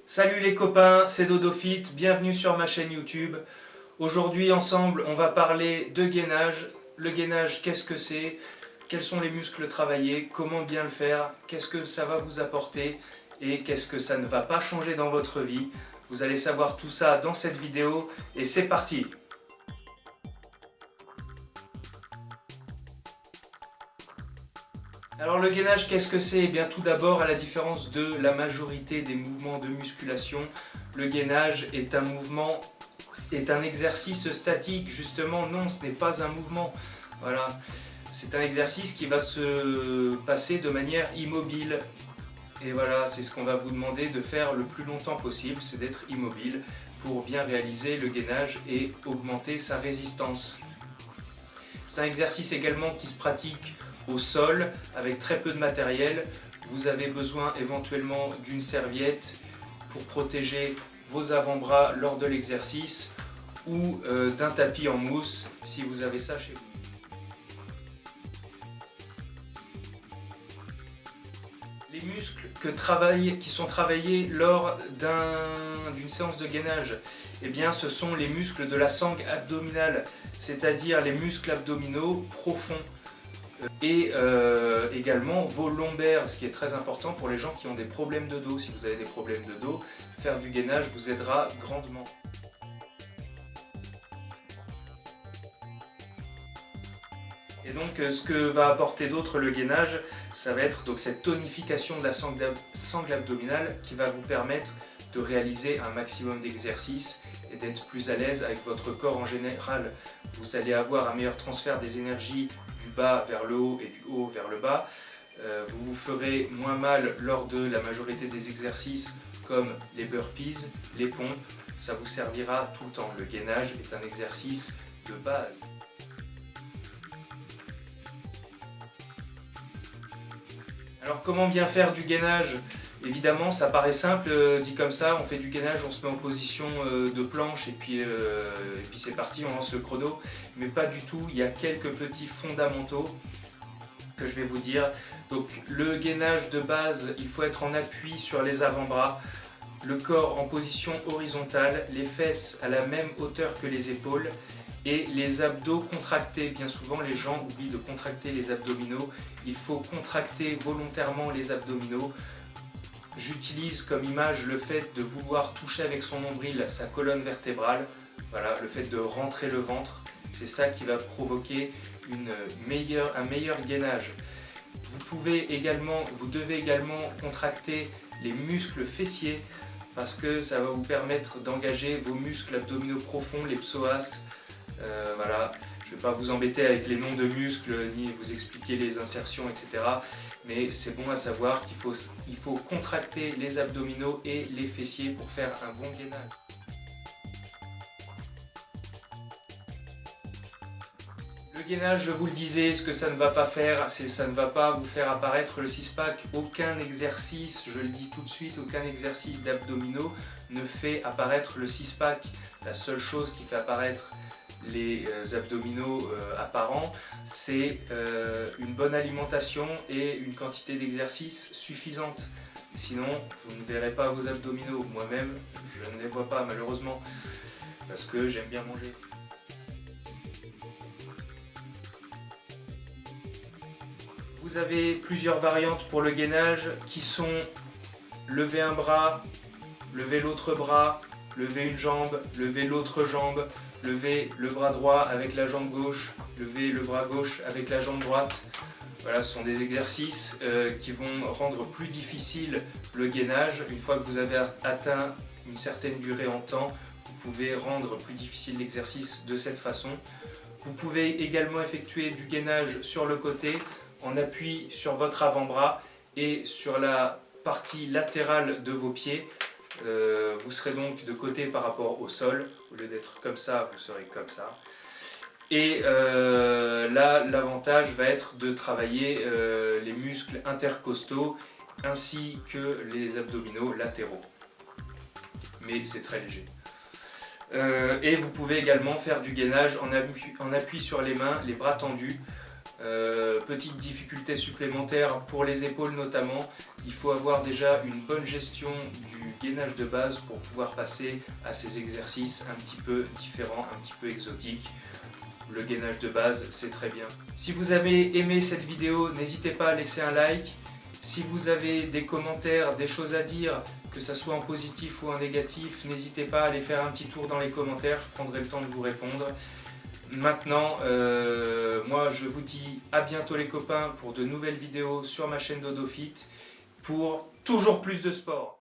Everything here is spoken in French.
Salut les copains, c'est DodoFit, bienvenue sur ma chaîne YouTube. Aujourd'hui ensemble on va parler de gainage. Le gainage, qu'est-ce que c'est? Quels sont les muscles travaillés? Comment bien le faire? Qu'est-ce que ça va vous apporter? Et qu'est-ce que ça ne va pas changer dans votre vie? Vous allez savoir tout ça dans cette vidéo et c'est parti! Alors le gainage, qu'est-ce que c'est? Eh bien tout d'abord, à la différence de la majorité des mouvements de musculation, le gainage est un exercice statique. Justement, non, ce n'est pas un mouvement. Voilà, c'est un exercice qui va se passer de manière immobile. Et voilà, c'est ce qu'on va vous demander de faire le plus longtemps possible, c'est d'être immobile pour bien réaliser le gainage et augmenter sa résistance. C'est un exercice également qui se pratique au sol avec très peu de matériel. Vous avez besoin éventuellement d'une serviette pour protéger vos avant-bras lors de l'exercice ou d'un tapis en mousse si vous avez ça chez vous. Les muscles qui sont travaillés lors d'une séance de gainage, eh bien, ce sont les muscles de la sangle abdominale, c'est-à-dire les muscles abdominaux profonds. Et également vos lombaires, ce qui est très important pour les gens qui ont des problèmes de dos. Si vous avez des problèmes de dos, faire du gainage vous aidera grandement. Et donc ce que va apporter d'autre le gainage, ça va être donc cette tonification de la sangle abdominale qui va vous permettre de réaliser un maximum d'exercices et d'être plus à l'aise avec votre corps en général. Vous allez avoir un meilleur transfert des énergies du bas vers le haut et du haut vers le bas. Vous vous ferez moins mal lors de la majorité des exercices comme les burpees, les pompes. Ça vous servira tout le temps. Le gainage est un exercice de base. Alors comment bien faire du gainage? Évidemment, ça paraît simple, dit comme ça, on fait du gainage, on se met en position de planche et puis c'est parti, on lance le chrono. Mais pas du tout, il y a quelques petits fondamentaux que je vais vous dire. Donc le gainage de base, il faut être en appui sur les avant-bras, le corps en position horizontale, les fesses à la même hauteur que les épaules et les abdos contractés. Bien souvent les gens oublient de contracter les abdominaux, il faut contracter volontairement les abdominaux. J'utilise comme image le fait de vouloir toucher avec son nombril sa colonne vertébrale, voilà, le fait de rentrer le ventre, c'est ça qui va provoquer un meilleur gainage. Vous devez également contracter les muscles fessiers parce que ça va vous permettre d'engager vos muscles abdominaux profonds, les psoas. Voilà. Je ne vais pas vous embêter avec les noms de muscles ni vous expliquer les insertions, etc. Mais c'est bon à savoir qu'il faut contracter les abdominaux et les fessiers pour faire un bon gainage. Le gainage, je vous le disais, ce que ça ne va pas faire, c'est ça ne va pas vous faire apparaître le six-pack. Aucun exercice, je le dis tout de suite, aucun exercice d'abdominaux ne fait apparaître le six-pack. La seule chose qui fait apparaître les abdominaux apparents, c'est une bonne alimentation et une quantité d'exercice suffisante. Sinon, vous ne verrez pas vos abdominaux. Moi-même, je ne les vois pas malheureusement, parce que j'aime bien manger. Vous avez plusieurs variantes pour le gainage qui sont lever un bras, lever l'autre bras, lever une jambe, lever l'autre jambe, lever le bras droit avec la jambe gauche, lever le bras gauche avec la jambe droite. Voilà, ce sont des exercices qui vont rendre plus difficile le gainage. Une fois que vous avez atteint une certaine durée en temps, vous pouvez rendre plus difficile l'exercice de cette façon. Vous pouvez également effectuer du gainage sur le côté en appui sur votre avant-bras et sur la partie latérale de vos pieds. Vous serez donc de côté par rapport au sol, au lieu d'être comme ça, vous serez comme ça. Et là, l'avantage va être de travailler les muscles intercostaux ainsi que les abdominaux latéraux. Mais c'est très léger. Et vous pouvez également faire du gainage en appui sur les mains, les bras tendus, Petite difficulté supplémentaire pour les épaules notamment, il faut avoir déjà une bonne gestion du gainage de base pour pouvoir passer à ces exercices un petit peu différents, un petit peu exotiques. Le gainage de base, c'est très bien. Si vous avez aimé cette vidéo, n'hésitez pas à laisser un like. Si vous avez des commentaires, des choses à dire, que ce soit en positif ou en négatif, n'hésitez pas à aller faire un petit tour dans les commentaires, je prendrai le temps de vous répondre. Maintenant, moi je vous dis à bientôt les copains pour de nouvelles vidéos sur ma chaîne DodoFit pour toujours plus de sport.